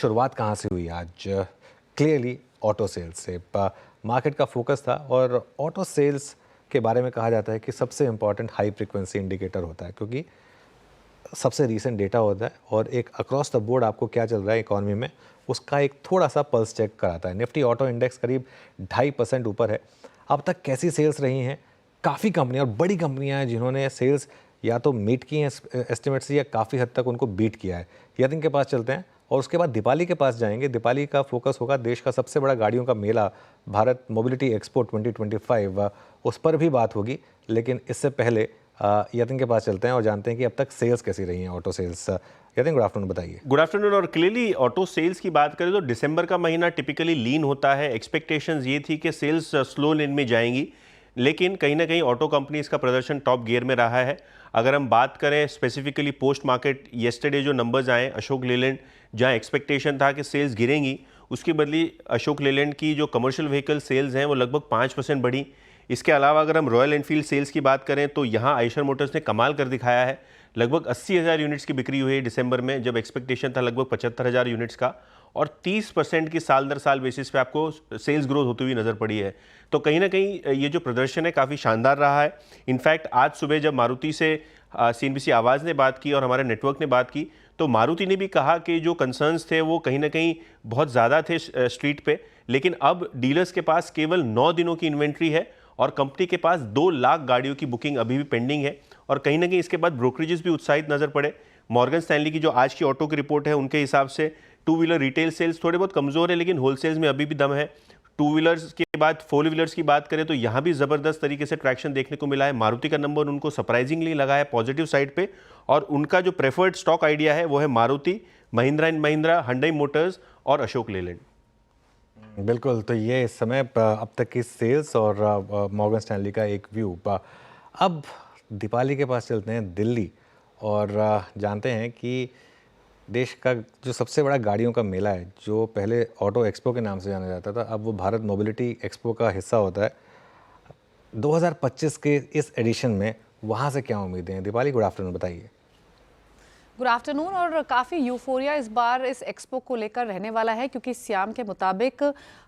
शुरुआत कहाँ से हुई आज? क्लियरली ऑटो सेल्स से मार्केट का फोकस था और ऑटो सेल्स के बारे में कहा जाता है कि सबसे इम्पॉर्टेंट हाई फ्रिक्वेंसी इंडिकेटर होता है, क्योंकि सबसे रीसेंट डेटा होता है और एक अक्रॉस द बोर्ड आपको क्या चल रहा है इकॉनमी में उसका एक थोड़ा सा पल्स चेक कराता है। निफ्टी ऑटो इंडेक्स करीब 2.5% ऊपर है। अब तक कैसी सेल्स रही हैं? काफ़ी कंपनियां और बड़ी कंपनियां हैं जिन्होंने सेल्स या तो मीट की हैं एस्टिमेट से या काफ़ी हद तक उनको बीट किया है। यतिन के पास चलते हैं और उसके बाद दीपाली के पास जाएंगे। दीपाली का फोकस होगा देश का सबसे बड़ा गाड़ियों का मेला भारत मोबिलिटी एक्सपो 2025, उस पर भी बात होगी। लेकिन इससे पहले यतिन के पास चलते हैं और जानते हैं कि अब तक सेल्स कैसी रही हैं auto sales. Yatin, good afternoon, बताइए। Good afternoon. और क्लियरली ऑटो सेल्स की बात करें तो दिसंबर का महीना टिपिकली लीन होता है। एक्सपेक्टेशंस ये थी कि सेल्स स्लो लेन में जाएंगी, लेकिन कहीं ना कहीं ऑटो कंपनीज का प्रदर्शन टॉप गियर में रहा है। अगर हम बात करें स्पेसिफिकली पोस्ट मार्केट, येस्टरडे जो नंबर्स आए अशोक लेलैंड, जहां एक्सपेक्टेशन था कि सेल्स गिरेंगी, उसकी बदली अशोक लेलैंड की जो कमर्शियल व्हीकल सेल्स हैं वो लगभग 5% बढ़ी। इसके अलावा अगर हम रॉयल एनफील्ड सेल्स की बात करें तो यहाँ आइशर मोटर्स ने कमाल कर दिखाया है। लगभग 80,000 यूनिट्स की बिक्री हुई है दिसंबर में, जब एक्सपेक्टेशन था लगभग 75,000 यूनिट्स का, और 30% की साल दर साल बेसिस पे आपको सेल्स ग्रोथ होती हुई नज़र पड़ी है। तो कहीं ना कहीं ये जो प्रदर्शन है काफ़ी शानदार रहा है। इनफैक्ट आज सुबह जब मारुति से CNBC आवाज़ ने बात की और हमारे नेटवर्क ने बात की, तो मारुति ने भी कहा कि जो कंसर्न्स थे वो कहीं ना कहीं बहुत ज़्यादा थे स्ट्रीट पे, लेकिन अब डीलर्स के पास केवल 9 दिनों की इन्वेंट्री है और कंपनी के पास 2 लाख गाड़ियों की बुकिंग अभी भी पेंडिंग है। और कहीं ना कहीं इसके बाद ब्रोकरेजेस भी उत्साहित नजर पड़े। मॉर्गन स्टैनली की जो आज की ऑटो की रिपोर्ट है, उनके हिसाब से टू व्हीलर रिटेल सेल्स थोड़े बहुत कमजोर है, लेकिन होलसेल्स में अभी भी दम है। टू व्हीलर्स के बाद फोर व्हीलर्स की बात करें तो यहाँ भी जबरदस्त तरीके से ट्रैक्शन देखने को मिला है। मारुति का नंबर उनको सरप्राइजिंगली लगा है पॉजिटिव साइड पे, और उनका जो प्रेफर्ड स्टॉक आइडिया है वो है Maruti, Mahindra and Mahindra, Hyundai Motors और अशोक लेलैंड। बिल्कुल, तो ये इस समय अब तक की सेल्स और मॉर्गन स्टैनली का एक व्यू। अब दीपाली के पास चलते हैं दिल्ली और जानते हैं कि देश का जो सबसे बड़ा गाड़ियों का मेला है, जो पहले ऑटो एक्सपो के नाम से जाना जाता था, अब वो भारत मोबिलिटी एक्सपो का हिस्सा होता है। 2025 के इस एडिशन में वहाँ से क्या उम्मीदें हैं? दीपाली, गुड आफ्टरनून, बताइए। Good afternoon. और काफ़ी यूफोरिया इस बार इस एक्सपो को लेकर रहने वाला है, क्योंकि सियाम के मुताबिक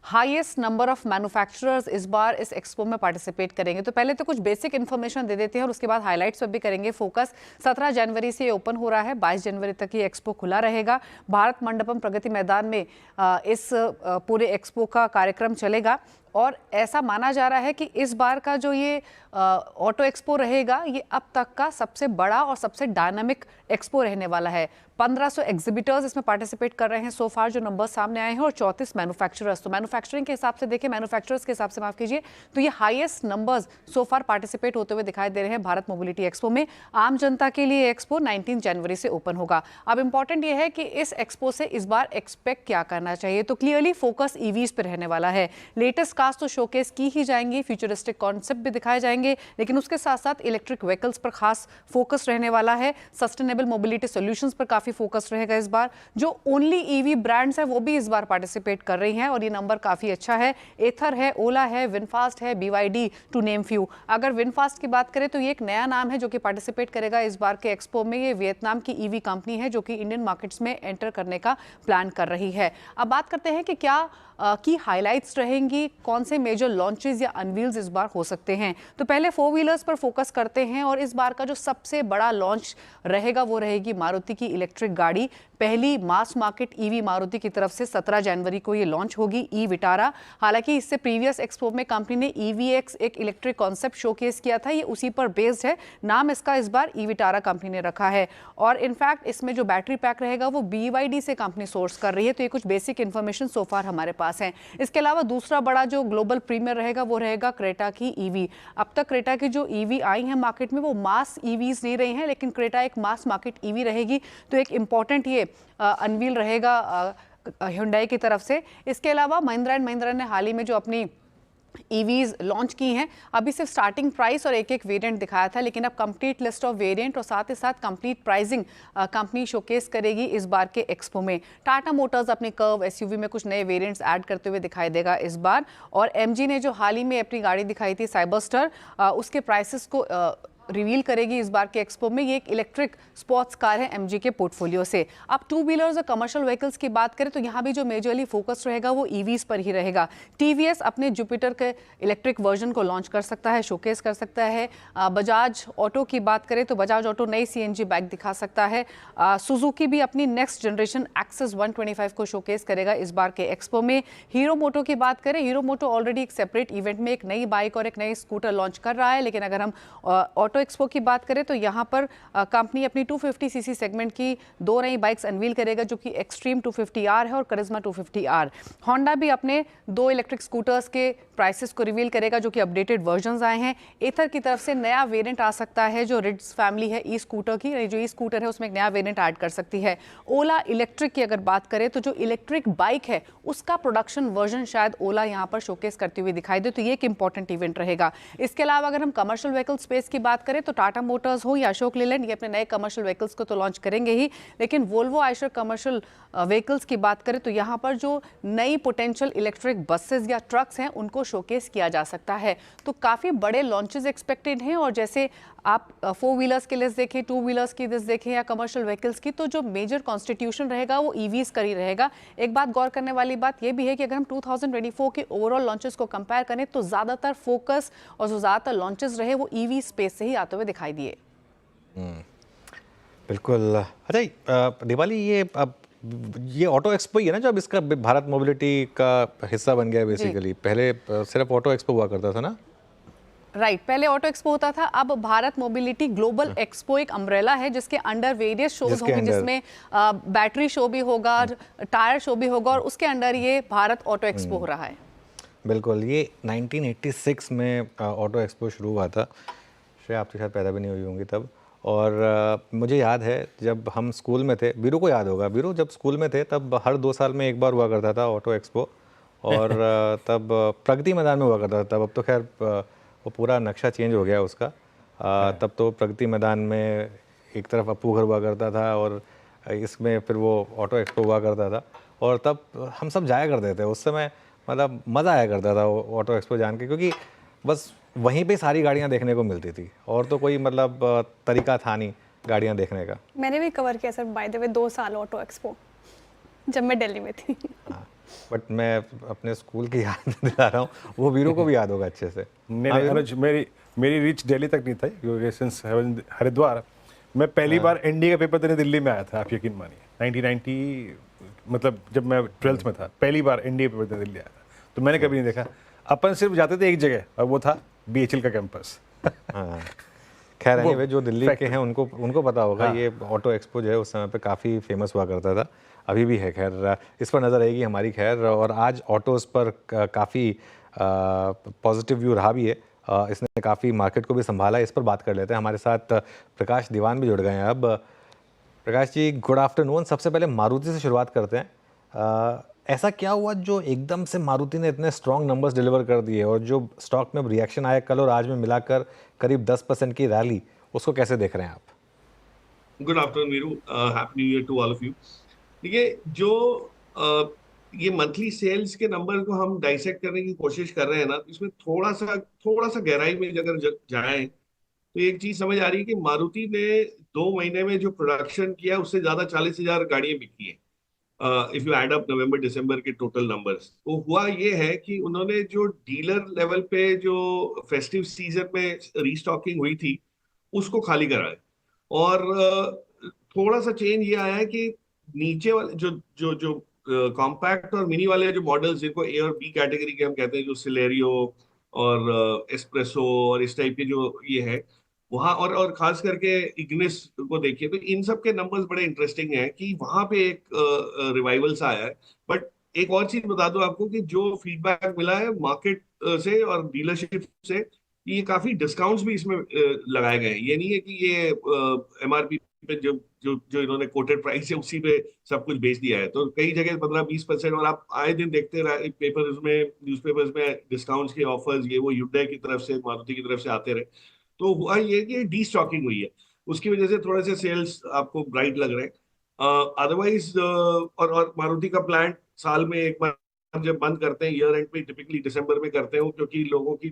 हाईएस्ट नंबर ऑफ मैन्युफैक्चरर्स इस बार इस एक्सपो में पार्टिसिपेट करेंगे। तो पहले तो कुछ बेसिक इन्फॉर्मेशन दे देते हैं और उसके बाद हाइलाइट्स पर भी करेंगे फोकस। 17 जनवरी से ओपन हो रहा है, 22 जनवरी तक ये एक्सपो खुला रहेगा। भारत मंडपम प्रगति मैदान में इस पूरे एक्सपो का कार्यक्रम चलेगा और ऐसा माना जा रहा है कि इस बार का जो ये ऑटो एक्सपो रहेगा, ये अब तक का सबसे बड़ा और सबसे डायनामिक एक्सपो रहने वाला है। 1500 एग्जिबिटर्स इसमें पार्टिसिपेट कर रहे हैं सो फार, जो नंबर सामने आए हैं, और 34 मैन्युफैक्चरर्स। तो मैन्युफैक्चरिंग के हिसाब से देखें, मैन्युफैक्चरर्स के हिसाब से माफ कीजिए, तो ये हाईएस्ट नंबर्स सो फार पार्टिसिपेट होते हुए दिखाई दे रहे हैं भारत मोबिलिटी एक्सपो में। आम जनता के लिए एक्सपो 19 जनवरी से ओपन होगा। अब इंपॉर्टेंट ये है कि इस एक्सपो से इस बार एक्सपेक्ट क्या करना चाहिए, तो क्लियरली फोकस ईवीज पर रहने वाला है। लेटेस्ट कार्स तो शोकेस की ही जाएंगी, फ्यूचरिस्टिक कॉन्सेप्ट भी दिखाए जाएंगे, लेकिन उसके साथ साथ इलेक्ट्रिक व्हीकल्स पर खास फोकस रहने वाला है। सस्टेनेबल मोबिलिटी सॉल्यूशंस पर काफी फोकस रहेगा इस बार। जो ओनली ईवी ब्रांड्स है वो भी इस बार पार्टिसिपेट कर रही हैं और ये नंबर काफी अच्छा है। एथर है, ओला है, विनफास्ट है, BYD, टू नेम फ्यू। अगर विनफास्ट की बात करें तो ये एक नया नाम है जो कि पार्टिसिपेट करेगा इस बार के एक्सपो में। ये वियतनाम की ईवी कंपनी है जो कि इंडियन मार्केट्स में एंटर करने का प्लान कर रही है। अब बात करते हैं कि क्या की हाइलाइट्स रहेंगी, कौन से मेजर लॉन्चेस या अनवील्स इस बार हो सकते हैं। तो पहले फोर व्हीलर्स पर फोकस करते हैं और इस बार का जो सबसे बड़ा लॉन्च रहेगा वो रहेगी मारुति की इलेक्ट्रिक गाड़ी। पहली मास मार्केट ईवी मारुति की तरफ से 17 जनवरी को ये लॉन्च होगी, ई विटारा। हालांकि इससे प्रीवियस एक्सपो में कंपनी ने EVX एक इलेक्ट्रिक कॉन्सेप्ट शोकेस किया था, ये उसी पर बेस्ड है। नाम इसका इस बार ई विटारा कंपनी ने रखा है और इनफैक्ट इसमें जो बैटरी पैक रहेगा वो BYD से कंपनी सोर्स कर रही है। तो ये कुछ बेसिक इन्फॉर्मेशन सो फार हमारे पास है। इसके अलावा दूसरा बड़ा जो ग्लोबल प्रीमियर रहेगा वो रहेगा क्रेटा की ईवी। अब तक क्रेटा की जो ईवी आई हैं मार्केट में वो मास ईवीज नहीं रही हैं, लेकिन क्रेटा एक मास मार्केट ईवी रहेगी। तो एक इंपॉर्टेंट ये अनवील रहेगा हुंडई की तरफ से। इसके अलावा महिंद्रा एंड महिंद्रा ने हाल ही में जो अपनी ईवीज लॉन्च की हैं, अभी सिर्फ स्टार्टिंग प्राइस और एक वेरिएंट दिखाया था, लेकिन अब कंप्लीट लिस्ट ऑफ वेरिएंट और साथ ही साथ कंप्लीट प्राइसिंग कंपनी शोकेस करेगी इस बार के एक्सपो में। टाटा मोटर्स अपने कर्व SUV में कुछ नए वेरिएंट्स ऐड करते हुए दिखाई देगा इस बार। और MG ने जो हाल ही में अपनी गाड़ी दिखाई थी साइबरस्टर, उसके प्राइसेस को रिवील करेगी इस बार के एक्सपो में, ये एक इलेक्ट्रिक स्पोर्ट्स कार है एमजी के पोर्टफोलियो से। अब टू व्हीलर्स और कमर्शियल व्हीकल्स की बात करें तो यहाँ भी जो मेजरली फोकस रहेगा वो ईवीज पर ही रहेगा। टीवीएस अपने जुपिटर के इलेक्ट्रिक वर्जन को लॉन्च कर सकता है, शोकेस कर सकता है। बजाज ऑटो की बात करें तो बजाज ऑटो नई सीएनजी बाइक दिखा सकता है। सुजुकी भी अपनी नेक्स्ट जनरेशन एक्सेस 125 को शोकेस करेगा इस बार के एक्सपो में। हीरो मोटो की बात करें, हीरो मोटो ऑलरेडी एक सेपरेट इवेंट में एक नई बाइक और एक नई स्कूटर लॉन्च कर रहा है, लेकिन अगर हम ऑटो एक्सपो की बात करें तो यहाँ पर कंपनी अपनी 250 सीसी सेगमेंट की 2 नई बाइक्स अनवील करेगा, जो कि एक्सट्रीम 250R है और करिश्मा 250R। होंडा भी अपने 2 इलेक्ट्रिक स्कूटर्स के प्राइसेस को रिवील करेगा, जो कि अपडेटेड वर्जन्स आए हैं। एथर की तरफ से नया वेरिएंट आ सकता है, जो रिड्स फैमिली है ई स्कूटर की, जो ई स्कूटर है उसमें एक नया वेरिएंट ऐड कर सकती है। ओला इलेक्ट्रिक की अगर बात करें तो जो इलेक्ट्रिक बाइक है उसका प्रोडक्शन वर्जन शायद ओला यहाँ पर शोकेस करती हुई दिखाई दे, तो ये एक इंपॉर्टेंट इवेंट रहेगा। इसके अलावा अगर हम कमर्शियल व्हीकल स्पेस की बात करें तो टाटा मोटर्स हो या अशोक लेलैंड, ये अपने नए कमर्शियल व्हीकल्स को तो लॉन्च करेंगे ही, लेकिन वोल्वो आयशर कमर्शियल व्हीकल्स की बात करें तो यहाँ पर जो नई पोटेंशियल इलेक्ट्रिक बसेस या ट्रक्स हैं उनको शोकेस किया जा सकता है। तो काफ़ी बड़े लॉन्चेस एक्सपेक्टेड हैं, और जैसे आप 4 व्हीलर्स की लिस्ट देखें, 2 व्हीलर्स की लिस्ट देखें या कमर्शियल व्हीकल्स की, तो जो मेजर कॉन्स्टिट्यूशन रहेगा वो ईवीज का ही रहेगा। एक बात गौर करने वाली बात ये भी है कि अगर हम 2024 के ओवरऑल लॉन्चेस को कंपेयर करें तो ज़्यादातर फोकस और जो ज़्यादातर लॉन्चेस रहे वो ईवी स्पेस से ही आते हुए दिखाई दिए। बिल्कुल। अच्छा दिवाली, ये ऑटो एक्सपो ही है ना जो अब इसका भारत मोबिलिटी का हिस्सा बन गया है बेसिकली? पहले सिर्फ ऑटो एक्सपो हुआ करता था ना? राइट, पहले ऑटो एक्सपो होता था, अब भारत मोबिलिटी ग्लोबल एक्सपो एक अम्ब्रेला है जिसके अंडर वेरियस शोज होंगे, जिसमें बैटरी शो भी होगा, टायर शो भी होगा, और उसके अंडर ये भारत ऑटो एक्सपो हो रहा है। बिल्कुल, ये 1986 में ऑटो एक्सपो शुरू हुआ था। श्रेया, आप तो शायद पैदा भी नहीं हुई होंगी तब। और मुझे याद है जब हम स्कूल में थे, बीरू को याद होगा, बीरू जब स्कूल में थे तब हर 2 साल में एक बार हुआ करता था ऑटो एक्सपो, और तब प्रगति मैदान में हुआ करता था। तब अब तो खैर वो पूरा नक्शा चेंज हो गया उसका। तब तो प्रगति मैदान में एक तरफ अप्पू घर हुआ करता था और इसमें फिर वो ऑटो एक्सपो हुआ करता था, और तब हम सब जाया करते थे। उस समय मतलब मज़ा आया करता था ऑटो एक्सपो जान के, क्योंकि बस वहीं पे सारी गाड़ियाँ देखने को मिलती थी, और तो कोई मतलब तरीका था नहीं गाड़ियाँ देखने का। मैंने भी कवर किया सर, बाय द वे 2 साल ऑटो एक्सपो, जब मैं दिल्ली में थी। हाँ, बट मैं अपने स्कूल की याद दिला रहा हूँ, वो वीरों को भी याद होगा अच्छे से। मेरी रीच दिल्ली तक नहीं था, क्योंकि सिंस हरिद्वार मैं पहली बार एनडीए का पेपर देने दिल्ली में आया था, आप यकीन मानिए 1990, मतलब जब मैं 12th में था, पहली बार एनडीए पेपर देने दिल्ली आया था, तो मैंने कभी नहीं देखा। अपन सिर्फ जाते थे एक जगह, और वो था बीएचएल का कैंपस। हाँ, खैर एनीवे जो दिल्ली के हैं उनको पता होगा। हाँ। ये ऑटो एक्सपो जो है उस समय पे काफ़ी फेमस हुआ करता था, अभी भी है। खैर इस पर नज़र आएगी हमारी। खैर, और आज ऑटोज़ पर काफ़ी पॉजिटिव व्यू रहा भी है, इसने काफ़ी मार्केट को भी संभाला। इस पर बात कर लेते हैं। हमारे साथ प्रकाश दीवान भी जुड़ गए हैं अब। Prakash ji, good afternoon. सबसे पहले मारुति से शुरुआत करते हैं। ऐसा क्या हुआ जो एकदम से मारुति ने इतने स्ट्रॉन्ग नंबर्स डिलीवर कर दिए, और जो स्टॉक में रिएक्शन आया कल और आज में मिलाकर करीब 10% की रैली, उसको कैसे देख रहे हैं आप? Good afternoon Veeru, happy new year to all of you. देखिए, जो ये मंथली सेल्स के नंबर को हम डाइसेक्ट करने की कोशिश कर रहे हैं ना, इसमें थोड़ा सा गहराई में अगर जाएं तो एक चीज समझ आ रही है कि मारुति ने 2 महीने में जो प्रोडक्शन किया उससे ज्यादा 40,000 गाड़ियां बिकी हैं। इफ यू एड अप नवंबर दिसंबर के टोटल नंबर्स, तो हुआ ये है कि उन्होंने जो डीलर लेवल पे जो फेस्टिव सीजन में रीस्टॉकिंग हुई थी उसको खाली कराया, और थोड़ा सा चेंज ये आया है कि नीचे वाले जो जो जो कॉम्पैक्ट और मिनी वाले जो मॉडल्स, जिनको ए और बी कैटेगरी के हम कहते हैं, जो सिलेरियो और एस्प्रेसो और इस टाइप के जो ये है वहां, और खास करके इग्निस को देखिए, तो इन सब के नंबर्स बड़े इंटरेस्टिंग हैं कि वहां पे एक रिवाइवल सा आया है। बट एक और चीज बता दूं आपको कि जो फीडबैक मिला है मार्केट से और डीलरशिप से, ये काफी डिस्काउंट्स भी इसमें लगाए गए हैं। ये नहीं है कि ये एमआरपी पे जो जो जो इन्होंने कोटेड प्राइस है उसी पे सब कुछ बेच दिया है। तो कई जगह 15-20%, और आप आए दिन देखते रहे पेपर्स में, न्यूज़पेपर्स में डिस्काउंट्स के ऑफर्स, ये वो युडाई की तरफ से, मारुति की तरफ से आते रहे। तो हुआ ये कि डी स्टॉकिंग हुई है, उसकी वजह से थोड़े से सेल्स आपको ब्राइट लग रहे हैं। अदरवाइज और मारुति का प्लांट साल में एक बार जब बंद करते हैं ईयर एंड पे टिपिकली दिसंबर में करते हैं, क्योंकि लोगों की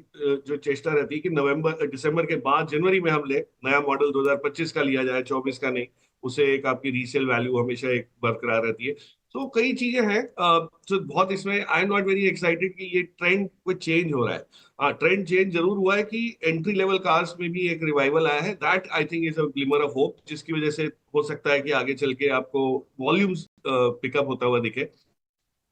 जो चेष्टा रहती है कि दिसंबर के बाद जनवरी में हम ले नया मॉडल 2025 का लिया जाए, 24 का नहीं। उससे एक आपकी रीसेल वैल्यू हमेशा एक बरकरार रहती है। तो कई चीजें हैं, तो बहुत इसमें I am not very excited कि ये ट्रेंड कोई चेंज हो रहा है। हाँ, ट्रेंड चेंज जरूर हुआ है कि एंट्री लेवल कार्स में भी एक रिवाइवल आया है। That I think is a glimmer of hope, जिसकी वजह से हो सकता है कि आगे चल के आपको वॉल्यूम्स पिकअप होता हुआ दिखे।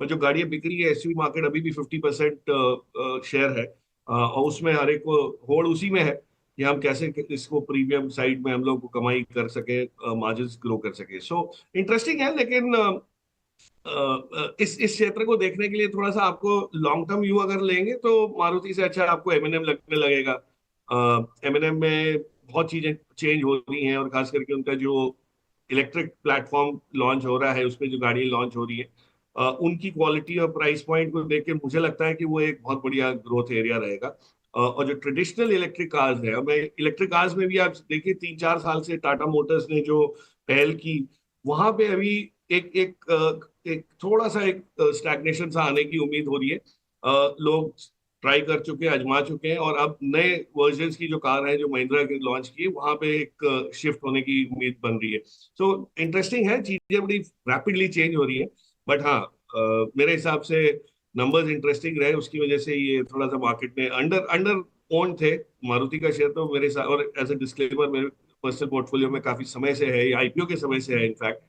पर जो गाड़ियां बिक रही है, एसयूवी मार्केट अभी भी 50% शेयर है, और उसमें हर एक को होड़ उसी में है कि हम कैसे इसको प्रीमियम साइड में हम लोग कमाई कर सके, मार्जिन ग्रो कर सके। सो इंटरेस्टिंग है, लेकिन इस क्षेत्र को देखने के लिए थोड़ा सा आपको लॉन्ग टर्म व्यू अगर लेंगे तो मारुति से अच्छा आपको एमएनएम लगने लगेगा। एमएनएम में बहुत चीजें चेंज हो रही हैं, और खास करके उनका जो इलेक्ट्रिक प्लेटफॉर्म लॉन्च हो रहा है, उसमें जो गाड़ियां लॉन्च हो रही है, उनकी क्वालिटी और प्राइस पॉइंट को देख के मुझे लगता है कि वो एक बहुत बढ़िया ग्रोथ एरिया रहेगा। और जो ट्रेडिशनल इलेक्ट्रिक कार्स है, मैं इलेक्ट्रिक कार्स में भी आप देखिए 3-4 साल से टाटा मोटर्स ने जो पहल की, वहां पे अभी एक एक एक थोड़ा सा एक स्टैग्नेशन सा आने की उम्मीद हो रही है। लोग ट्राई कर चुके हैं, आजमा चुके हैं, और अब नए वर्जन्स की जो कार है जो महिंद्रा के लॉन्च की है, वहां पे एक शिफ्ट होने की उम्मीद बन रही है। सो इंटरेस्टिंग है, चीजें बड़ी रैपिडली चेंज हो रही है। बट हाँ, मेरे हिसाब से नंबर्स इंटरेस्टिंग रहे, उसकी वजह से ये थोड़ा सा मार्केट में under under on the Maruti का शेयर। तो मेरे साथ, और एज ए डिस्क्लेमर, मेरे पर्सनल पोर्टफोलियो में काफी समय से है, आईपीओ के समय से है इनफैक्ट।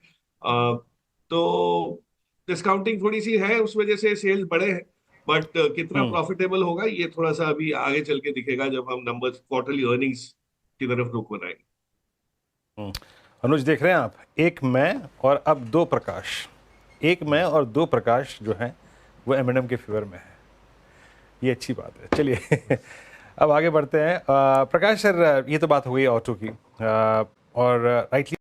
तो डिस्काउंटिंग थोड़ी सी है, उस वजह से सेल्स बढ़े हैं। बट कितना प्रॉफिटेबल होगा ये थोड़ा सा अभी आगे चल के दिखेगा, जब हम नंबर्स क्वार्टरली अर्निंग्स की तरफ रुख बनाएंगे। अनुज, देख रहे हैं आप, एक मैं और अब दो प्रकाश, एक मैं और दो प्रकाश जो हैं वो एमएनएम के फेवर में है। ये अच्छी बात है। चलिए अब आगे बढ़ते हैं। प्रकाश सर, ये तो बात हो गई ऑटो की, और राइटली